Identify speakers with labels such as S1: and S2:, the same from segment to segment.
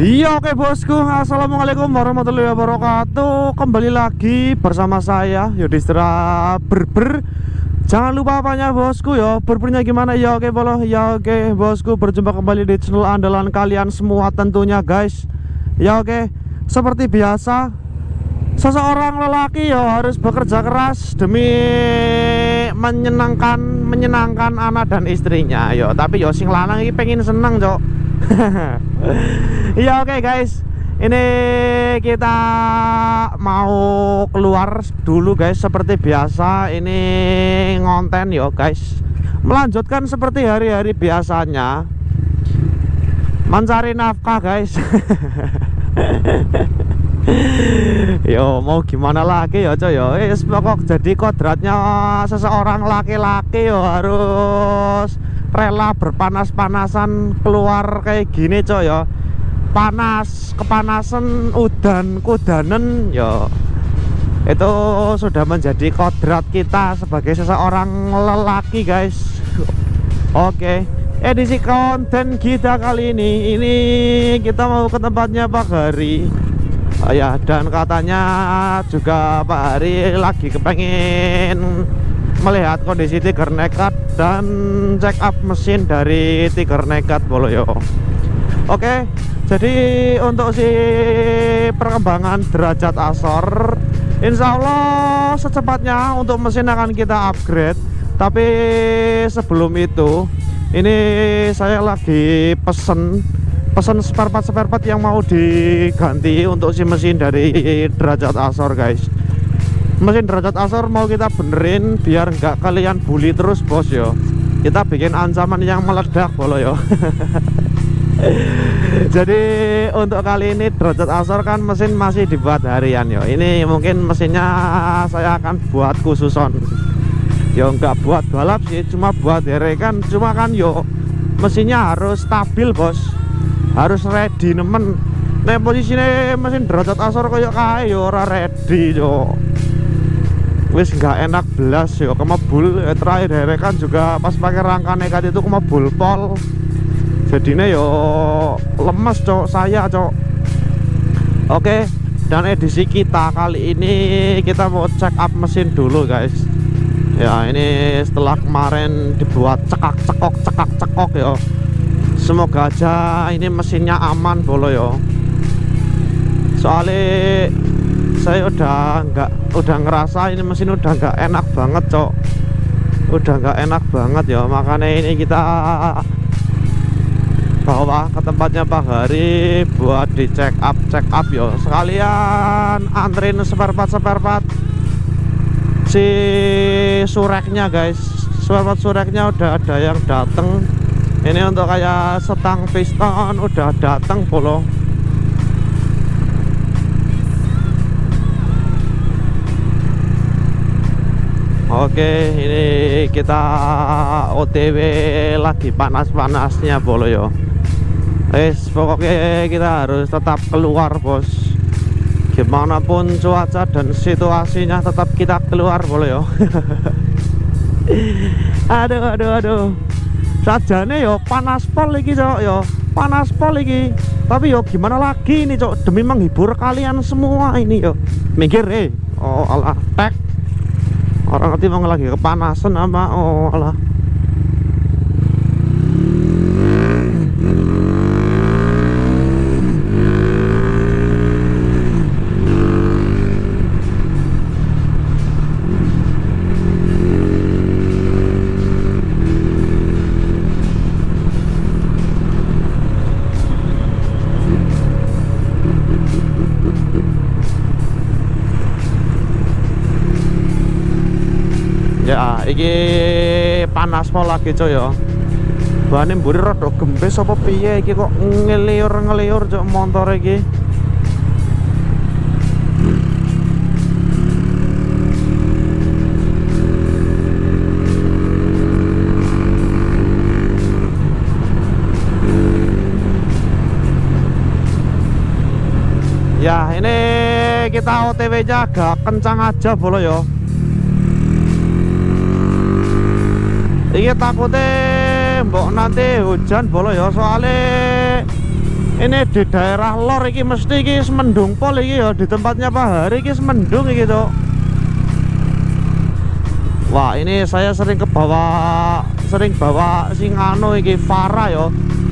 S1: Iya, oke bosku. Assalamualaikum warahmatullahi wabarakatuh. Kembali lagi bersama saya Yudhistira Berber. Jangan lupa apanya bosku ya, berbernya gimana ya, oke bolo ya, oke bosku, berjumpa kembali di channel andalan kalian semua tentunya guys. Ya oke, seperti biasa seseorang lelaki ya harus bekerja keras demi menyenangkan anak dan istrinya yo. Tapi yo sing lanang iki pengen seneng cok. Iya oke guys, ini kita mau keluar dulu guys. Seperti biasa ini ngonten yo guys, melanjutkan seperti hari-hari biasanya, mencari nafkah guys. Yo mau gimana lagi ya coy yo, pokok jadi kodratnya seseorang laki-laki yo harus rela berpanas-panasan keluar kayak gini coy yo. Panas, kepanasan, udan, kudanen yo, itu sudah menjadi kodrat kita sebagai seseorang lelaki guys. Oke, edisi konten kita kali ini kita mau ke tempatnya Pak Hari. Ya, dan katanya juga Pak Hari lagi kepengen melihat kondisi Tiger Nekat dan check up mesin dari Tiger Nekat bolo yo. Oke, jadi untuk si perkembangan derajat Azor, insya Allah secepatnya untuk mesin akan kita upgrade. Tapi sebelum itu, ini saya lagi pesen spare part yang mau diganti untuk si mesin dari derajat Azor guys. Mesin derajat Azor mau kita benerin biar nggak kalian bully terus bos yo. Kita bikin ancaman yang meledak bolo yo. Jadi untuk kali ini derajat Azor kan mesin masih dibuat harian yo. Ini mungkin mesinnya saya akan buat khususon. Yo nggak buat balap sih, cuma buat kan. Cuma kan yo mesinnya harus stabil bos, harus ready nemen. Nah posisinya mesin derajat Azor kayak yo ora ready yo. Wis nggak enak belas yo, kemebul. Terakhir kan juga pas pakai rangka nekat itu kemebul pol. Jadinya yo lemes cok saya cok. Oke, dan edisi kita kali ini kita mau check up mesin dulu guys. Ya ini setelah kemarin dibuat cekak-cekok yo. Semoga aja ini mesinnya aman bolo yo. Soalnya saya udah ngerasa ini mesin udah nggak enak banget cok. Udah nggak enak banget ya, makanya ini kita bawa ke tempatnya Pak Hari buat di check up yo. Sekalian anterin spare part si sureknya guys. Spare part sureknya udah ada yang dateng. Ini untuk kayak setang piston udah dateng bolo. Oke, ini kita OTW lagi panas-panasnya bolo yo. Pokoknya kita harus tetap keluar bos. Gimana pun cuaca dan situasinya tetap kita keluar bolo yo. Aduh. Sajane yo panas pol iki cok yo. Panas pol iki. Tapi yo gimana lagi nih cok, demi menghibur kalian semua ini yo. Mikir oh alah tek. Orang nanti mau lagi kepanasan sama oh alah. Ya, iki panas pol lagi coy ya. Bane mburi rada gembes apa piye iki kok ngeliur cok motor iki. Ya, ini kita OTW-nya agak kencang aja bolo yo. Iki takutnya mbok nanti hujan bolo ya, soalnya Ini di daerah lor iki mesti iki mendung pol iki ya, di tempatnya Pak Hari iki mendung iki Cuk. Wah, ini saya sering bawa sing anu iki Farah ya.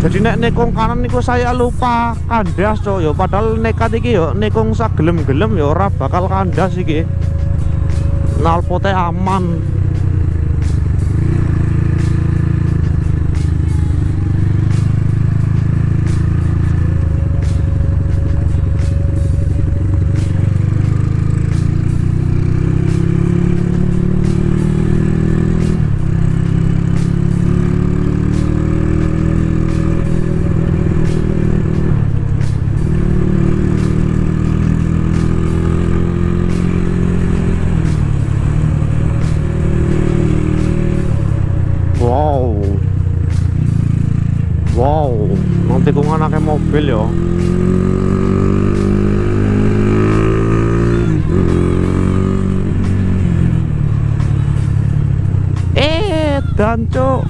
S1: Jadi nek nekung kanan niku saya lupa kandas Cuk ya, padahal nekat iki ya nekung sagelem-gelem ya ora bakal kandas iki. Nalpote aman. Wow, nanti tikungan akeh mobil ya. Dan Cuk.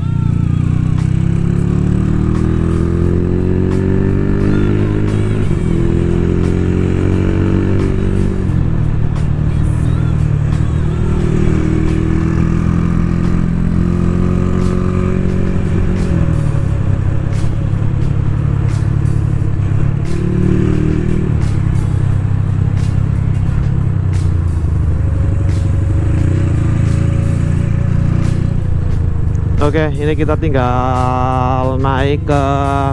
S1: Oke, ini kita tinggal naik ke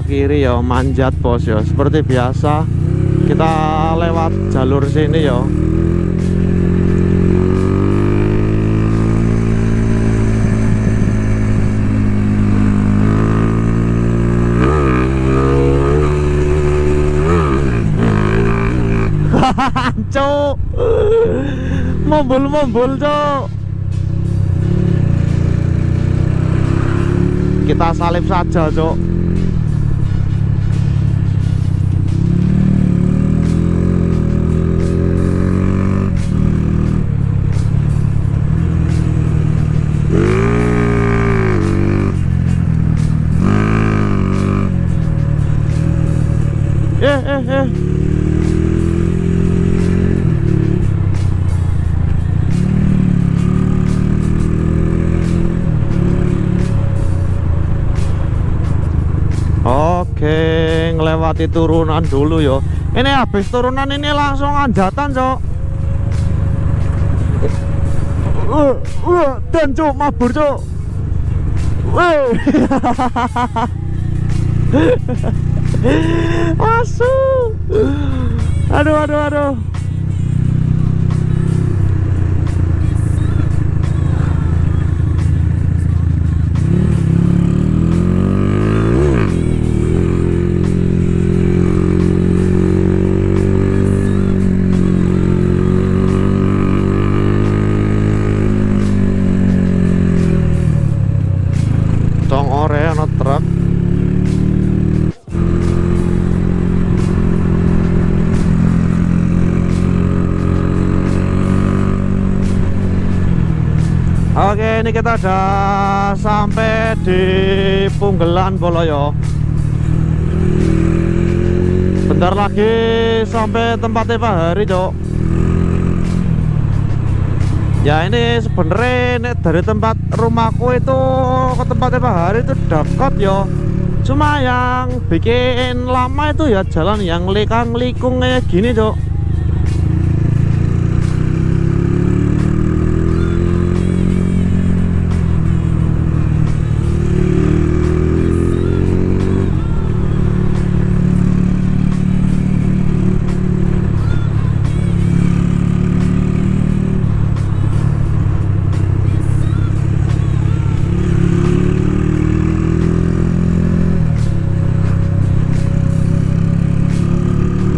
S1: kiri ya, manjat bos ya. Seperti biasa kita lewat jalur sini ya. Cuk, mombol Cuk. Kita salip saja Cuk. Oke, ngelewati turunan dulu yo. Ini habis turunan ini langsung anjatan Cok. Dan Cok, mabur Cok. Asu. Aduh. Truk. Oke, ini kita udah sampai di Punggelan Boloyo. Bentar lagi sampai tempatnya Pak Hari Cok. Ya ini sebenarnya dari tempat rumahku itu ke tempatnya Pak Hari itu dekat yo. Cuma yang bikin lama itu ya jalan yang likang-likung kayak gini Cok.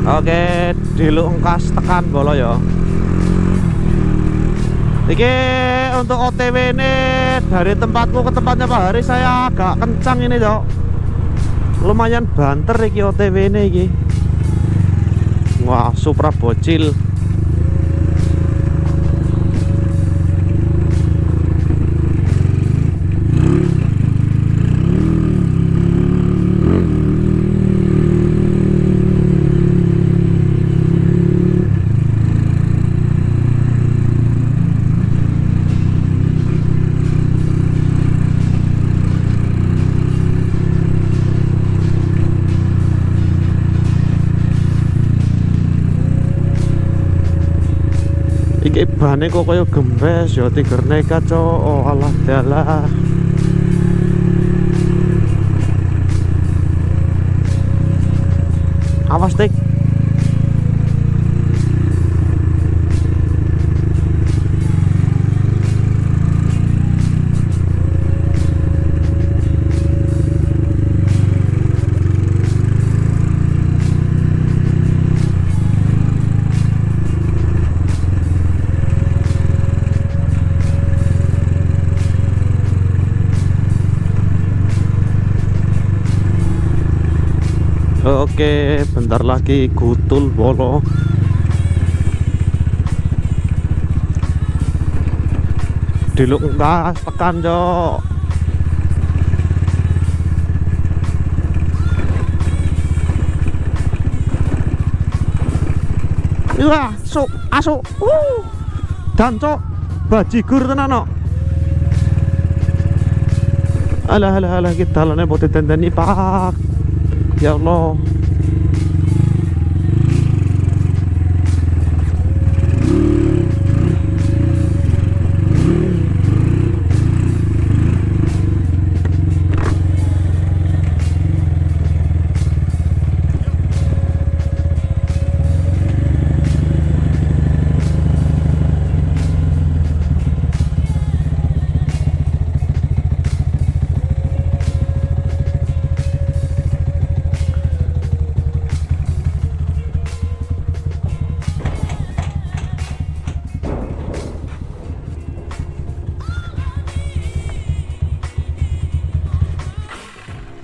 S1: Oke, di Lungkas tekan Bolo ya. Iki untuk OTW ini dari tempatku ke tempatnya Pak Hari saya agak kencang ini Cok. Lumayan banter iki OTW ini iki. Wah, Supra bocil. bane kok kaya gembes ya Tiger nekat cok. Oh alah dalah. Awas Tik. Oke, bentar lagi Gutul Bolo. Diluk gas tekan cok. Iya, asuk, asuk. Dan cok, bajigur tenan no. Alah alah alah kita lane bote tendeni pak. Ya Allah.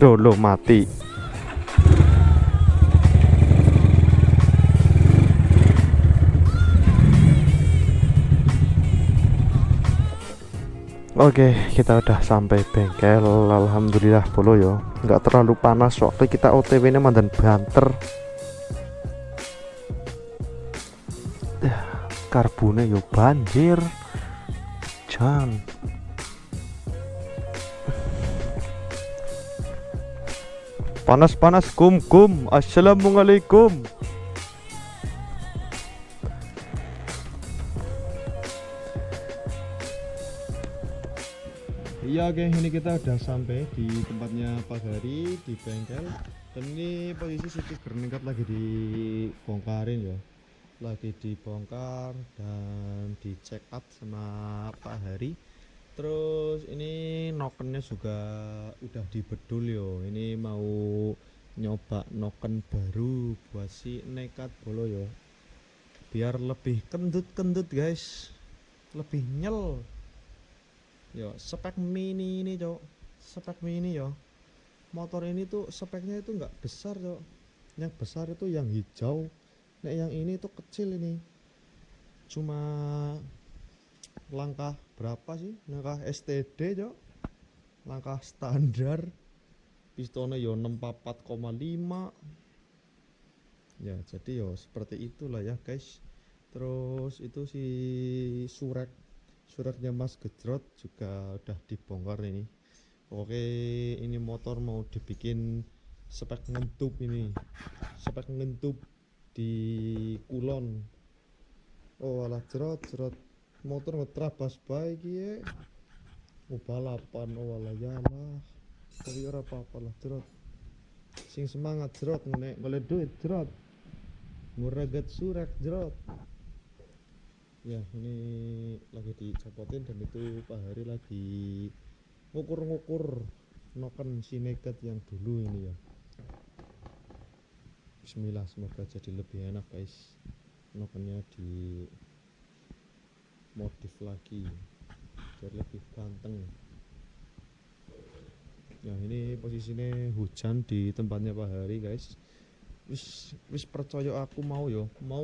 S1: Dulu mati. Oke, kita udah sampai bengkel. Alhamdulillah bolo yo. Nggak terlalu panas waktu kita OTW nya mandan banter. Karbonnya yo banjir. Jan. Panas-panas kum. Assalamualaikum. Iya oke, ini kita udah sampai di tempatnya Pak Hari di bengkel. Dan ini posisi City Gerningkat lagi dibongkarin ya. Lagi dibongkar dan di check up sama Pak Hari. Terus ini nokennya juga udah dibedul yo. Ini mau nyoba noken baru buat si nekat bolo yo. Biar lebih kendut guys. Lebih nyel. Yo, spek mini ini cok. Spek mini yo. Motor ini tuh speknya itu nggak besar cok. Yang besar itu yang hijau. Nek yang ini tuh kecil ini. Cuma langkah berapa sih? Langkah STD cok. Langkah standar. Pistonnya yo 64,5. Ya jadi yo seperti itulah ya guys. Terus itu si sureknya Mas Gejrot juga udah dibongkar ini. Oke, ini motor mau dibikin spek ngentup ini. Spek ngentup di Kulon. Oh alah jerot motor ngetrabas baik ya. Balapan oh alah ya lah. Tapi ora apa-apa lah jerot. Sing semangat jerot ngene golek duit jerot. Ngureget surek jerot. Ya ini lagi dicopotin dan itu Pak Hari lagi ngukur noken si nekat yang dulu ini ya. Bismillah, semoga jadi lebih enak guys. Nokennya di modif lagi biar lebih ganteng. Ya ini posisinya hujan di tempatnya Pak Hari guys. Wis percaya aku mau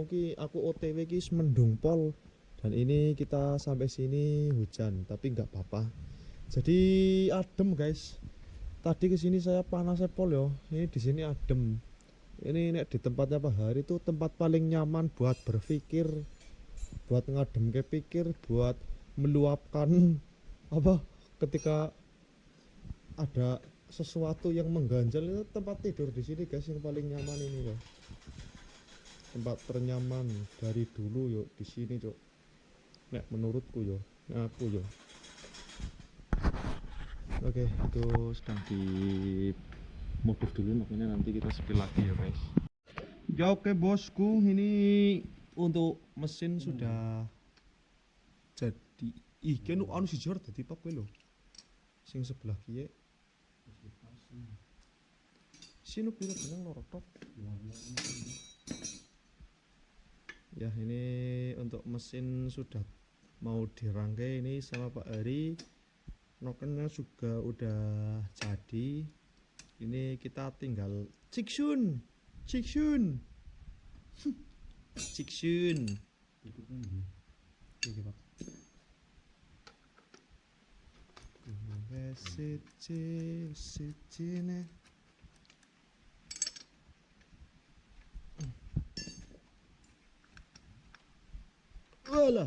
S1: ki aku OTW ki mendung pol. Dan ini kita sampai sini hujan, tapi nggak apa-apa. Jadi adem guys. Tadi kesini saya panas pol yo. Ini di sini adem. Ini nek di tempatnya Pak Hari itu tempat paling nyaman buat berpikir, buat ngadem ke pikir, buat meluapkan apa ketika ada sesuatu yang mengganjal. Itu tempat tidur di sini guys yang paling nyaman ini loh. Tempat ternyaman dari dulu yuk di sini cok. nek menurutku yo, aku yo. Oke, itu sedang di modif dulu, makanya nanti kita spill lagi ya guys. Ya oke bosku, ini untuk mesin sudah jadi. Ih, kene anu si jor dadi pop kowe lho. Sing sebelah kiye. Sini pira benang loro tok. Ya, ini untuk mesin sudah mau dirangkai ini sama Pak Hari. Nokennya juga udah jadi. Ini kita tinggal ciksun. Ciksun. Ciksun. Iki, Pak. Sicine. Alah.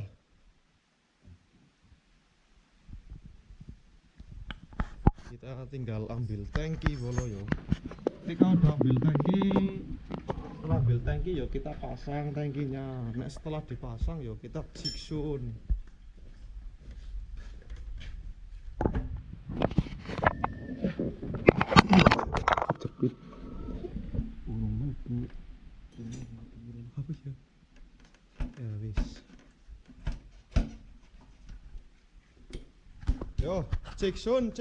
S1: Kita tinggal ambil tangki bolo yo. Ketika udah ambil tangki, setelah ambil tangki yo kita pasang tangkinya. Nah setelah dipasang yo kita siksun. Cepit. Apa ya? Ya wis. Yo, ciksun.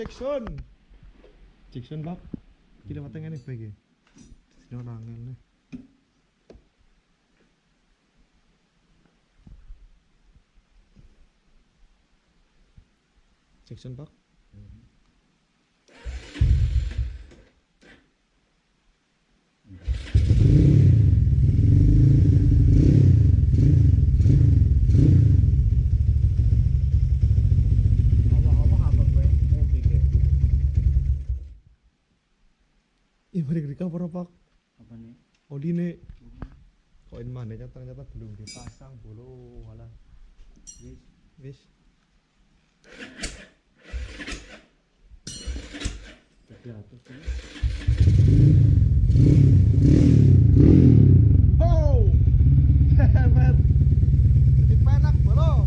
S1: Ciksun, Pak. Kita mateng ngene bae iki. Dino nangel nih. Ciksun, Pak. Mari ke cover Pak.
S2: Apa nih?
S1: Odine. Koin mana ternyata belum dipasang bolo walah. Wis.
S2: Tapi atas ini.
S1: Oh. Hebat. Dipenak bolo.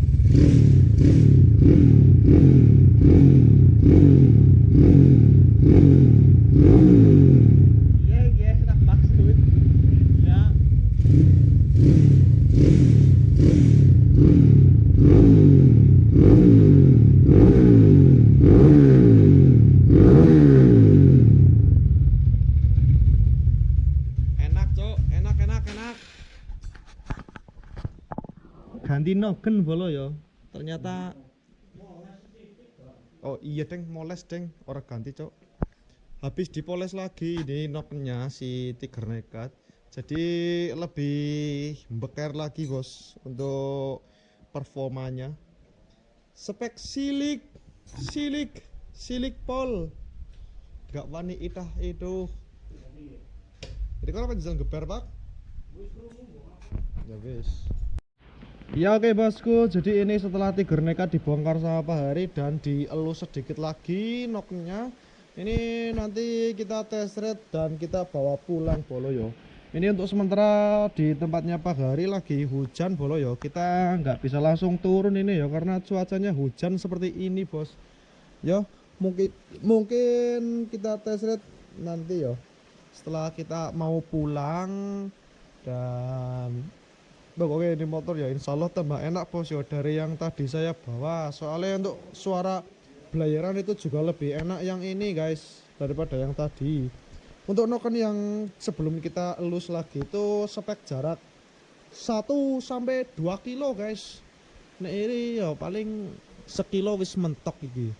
S1: Ganti noken bolo ya. Ternyata oh iya deng, moles deng, orang ganti cok. Habis dipoles lagi ini noknya si Tiger Nekat. Jadi lebih beker lagi bos untuk performanya. Spek silik pol. Gak wani itah itu. Jadi kalau apa jalan geber Pak? Ya wis. Ya oke bosku, jadi ini setelah Tiger Nekat dibongkar sama Pak Hari dan dielus sedikit lagi noknya. Ini nanti kita test ride dan kita bawa pulang bolo yo. Ini untuk sementara di tempatnya Pak Hari lagi hujan bolo yo. Kita nggak bisa langsung turun ini ya karena cuacanya hujan seperti ini bos. Yo mungkin kita test ride nanti yo. Setelah kita mau pulang dan oke ini motor ya insya Allah tambah enak bos ya dari yang tadi saya bawa. Soalnya untuk suara belayaran itu juga lebih enak yang ini guys daripada yang tadi. Untuk noken yang sebelum kita elus lagi itu spek jarak 1-2 kilo guys. Nah ini ya paling sekilo wis mentok iki.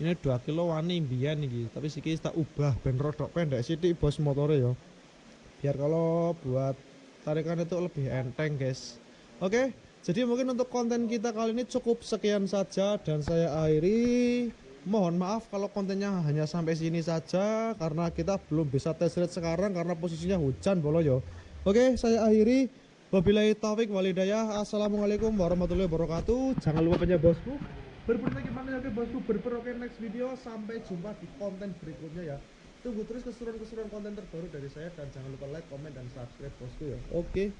S1: Ini 2 kilo wani mbiyen iki, tapi siki tak ubah ben rodok pendek sithik bos motornya ya. Biar kalau buat tarikan itu lebih enteng guys. Oke, jadi mungkin untuk konten kita kali ini cukup sekian saja dan saya akhiri. Mohon maaf kalau kontennya hanya sampai sini saja karena kita belum bisa test ride sekarang karena posisinya hujan bolo yo. Oke, saya akhiri. Wabillahi taufik walhidayah. Assalamualaikum warahmatullahi wabarakatuh. Jangan lupa punya bosku. Berperang gimana ya bosku? Oke, next video. Sampai jumpa di konten berikutnya ya. Tunggu terus keseruan-keseruan konten terbaru dari saya dan jangan lupa like, komen, dan subscribe bosku ya. Oke.